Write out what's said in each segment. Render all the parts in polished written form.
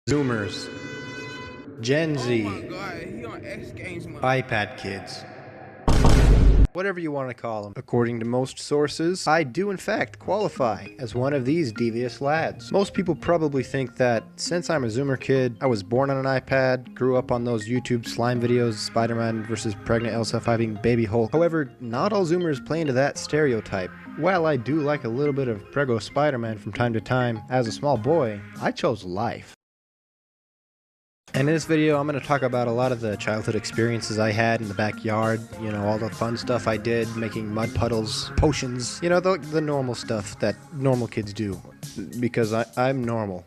Zoomers, Gen Z, Oh my god, he on X Games, man. iPad kids, whatever you want to call them. According to most sources, I do in fact qualify as one of these devious lads. Most people probably think that since I'm a Zoomer kid, I was born on an iPad, grew up on those YouTube slime videos, Spider-Man versus pregnant Elsa fighting Baby Hulk. However, not all Zoomers play into that stereotype. While I do like a little bit of Prego Spider-Man from time to time, as a small boy, I chose life. And in this video, I'm going to talk about a lot of the childhood experiences I had in the backyard, you know, all the fun stuff I did, making mud puddles, potions, you know, the normal stuff that normal kids do, because I'm normal.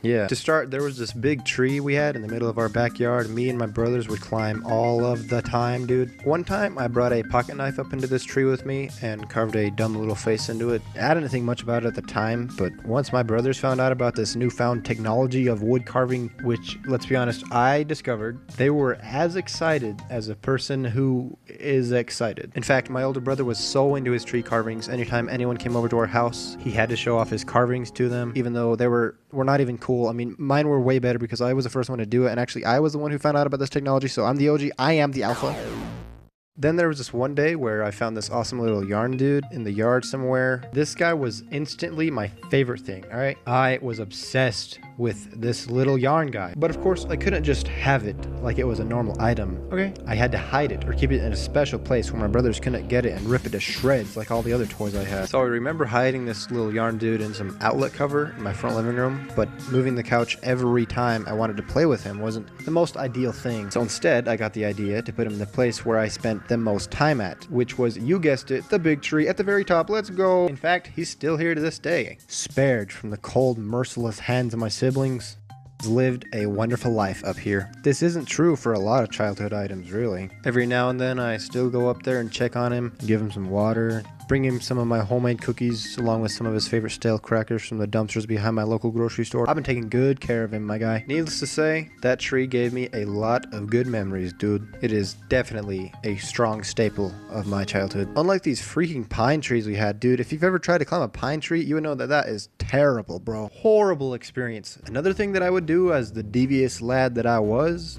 Yeah. To start, there was this big tree we had in the middle of our backyard. Me and my brothers would climb all of the time, dude. One time, I brought a pocket knife up into this tree with me and carved a dumb little face into it. I didn't think much about it at the time, but once my brothers found out about this newfound technology of wood carving, which, let's be honest, I discovered, they were as excited as a person who is excited. In fact, my older brother was so into his tree carvings, anytime anyone came over to our house, he had to show off his carvings to them, even though they were not even cool. I mean, mine were way better because I was the first one to do it, and actually I was the one who found out about this technology, so I'm the OG, I am the alpha. Then there was this one day where I found this awesome little yarn dude in the yard somewhere. This guy was instantly my favorite thing, alright? I was obsessed with this little yarn guy. But of course, I couldn't just have it like it was a normal item, okay? I had to hide it or keep it in a special place where my brothers couldn't get it and rip it to shreds like all the other toys I had. So I remember hiding this little yarn dude in some outlet cover in my front living room, but moving the couch every time I wanted to play with him wasn't the most ideal thing. So instead, I got the idea to put him in the place where I spent the most time at, which was, you guessed it, the big tree at the very top. Let's go. In fact, he's still here to this day. Spared from the cold, merciless hands of my siblings, lived a wonderful life up here. This isn't true for a lot of childhood items, really. Every now and then I still go up there and check on him, give him some water, bring him some of my homemade cookies along with some of his favorite stale crackers from the dumpsters behind my local grocery store. I've been taking good care of him, my guy. Needless to say, that tree gave me a lot of good memories, dude. It is definitely a strong staple of my childhood. Unlike these freaking pine trees we had, dude, if you've ever tried to climb a pine tree, you would know that that is terrible, bro. Horrible experience. Another thing that I would do as the devious lad that I was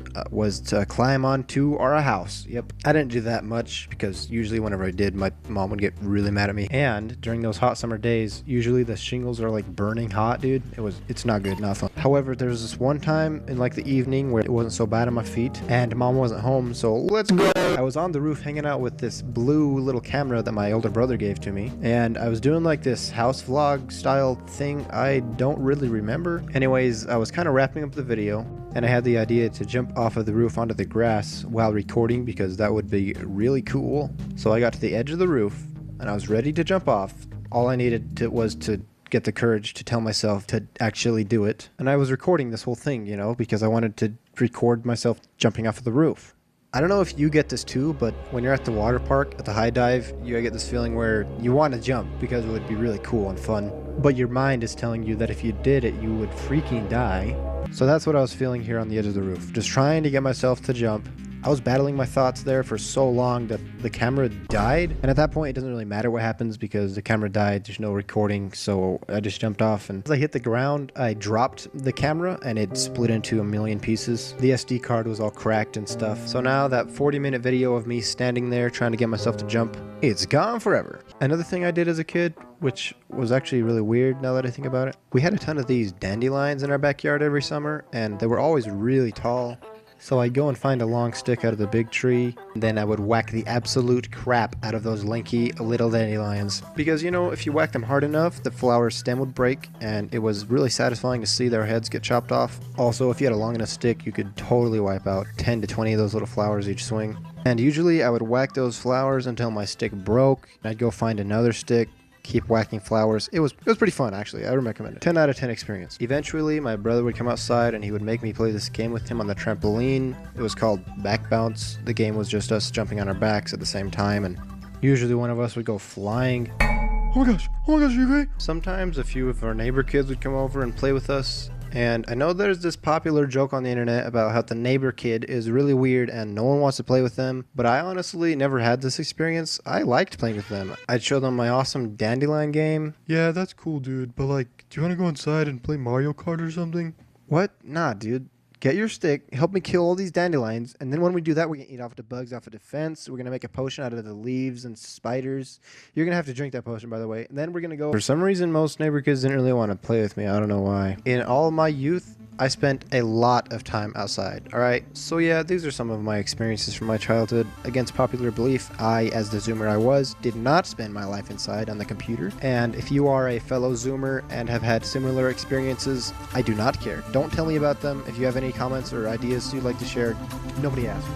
to climb onto our house. Yep. I didn't do that much because usually whenever I did, my mom would get really mad at me. And during those hot summer days, usually the shingles are like burning hot, dude. It's not good, not fun. However, there was this one time in like the evening where it wasn't so bad on my feet and mom wasn't home, so let's go. I was on the roof hanging out with this blue little camera that my older brother gave to me, and I was doing like this house vlog style thing. I don't really remember. Anyways, I was kind of wrapping up the video and I had the idea to jump off of the roof onto the grass while recording because that would be really cool. So I got to the edge of the roof and I was ready to jump off. All I needed was to get the courage to tell myself to actually do it. And I was recording this whole thing, you know, because I wanted to record myself jumping off of the roof. I don't know if you get this too, but when you're at the water park, at the high dive, you get this feeling where you want to jump because it would be really cool and fun. But your mind is telling you that if you did it, you would freaking die. So that's what I was feeling here on the edge of the roof. Just trying to get myself to jump. I was battling my thoughts there for so long that the camera died. And at that point, it doesn't really matter what happens because the camera died. There's no recording. So I just jumped off. And as I hit the ground, I dropped the camera and it split into a million pieces. The SD card was all cracked and stuff. So now that 40-minute video of me standing there trying to get myself to jump, it's gone forever. Another thing I did as a kid, which was actually really weird now that I think about it, we had a ton of these dandelions in our backyard every summer, and they were always really tall. So I'd go and find a long stick out of the big tree, and then I would whack the absolute crap out of those lanky little dandelions. Because, you know, if you whack them hard enough, the flower's stem would break, and it was really satisfying to see their heads get chopped off. Also, if you had a long enough stick, you could totally wipe out 10 to 20 of those little flowers each swing. And usually I would whack those flowers until my stick broke, and I'd go find another stick, keep whacking flowers. It was pretty fun, actually. I would recommend it. 10 out of 10 experience. Eventually, my brother would come outside and he would make me play this game with him on the trampoline. It was called Back Bounce. The game was just us jumping on our backs at the same time, and usually one of us would go flying. Oh my gosh, are you okay? Sometimes a few of our neighbor kids would come over and play with us, And I know there's this popular joke on the internet about how the neighbor kid is really weird and no one wants to play with them, but I honestly never had this experience. I liked playing with them. I'd show them my awesome Dandelion game. Yeah, that's cool, dude. But like, do you want to go inside and play Mario Kart or something? What? Nah, dude. Get your stick, help me kill all these dandelions, and then when we do that, we're going to eat off the bugs off of the fence. We're going to make a potion out of the leaves and spiders. You're going to have to drink that potion, by the way. And then we're going to go... For some reason, most neighbor kids didn't really want to play with me. I don't know why. In all of my youth, I spent a lot of time outside, alright? So yeah, these are some of my experiences from my childhood. Against popular belief, I, as the Zoomer I was, did not spend my life inside on the computer. And if you are a fellow Zoomer and have had similar experiences, I do not care. Don't tell me about them. If you have any comments or ideas you'd like to share, nobody asked.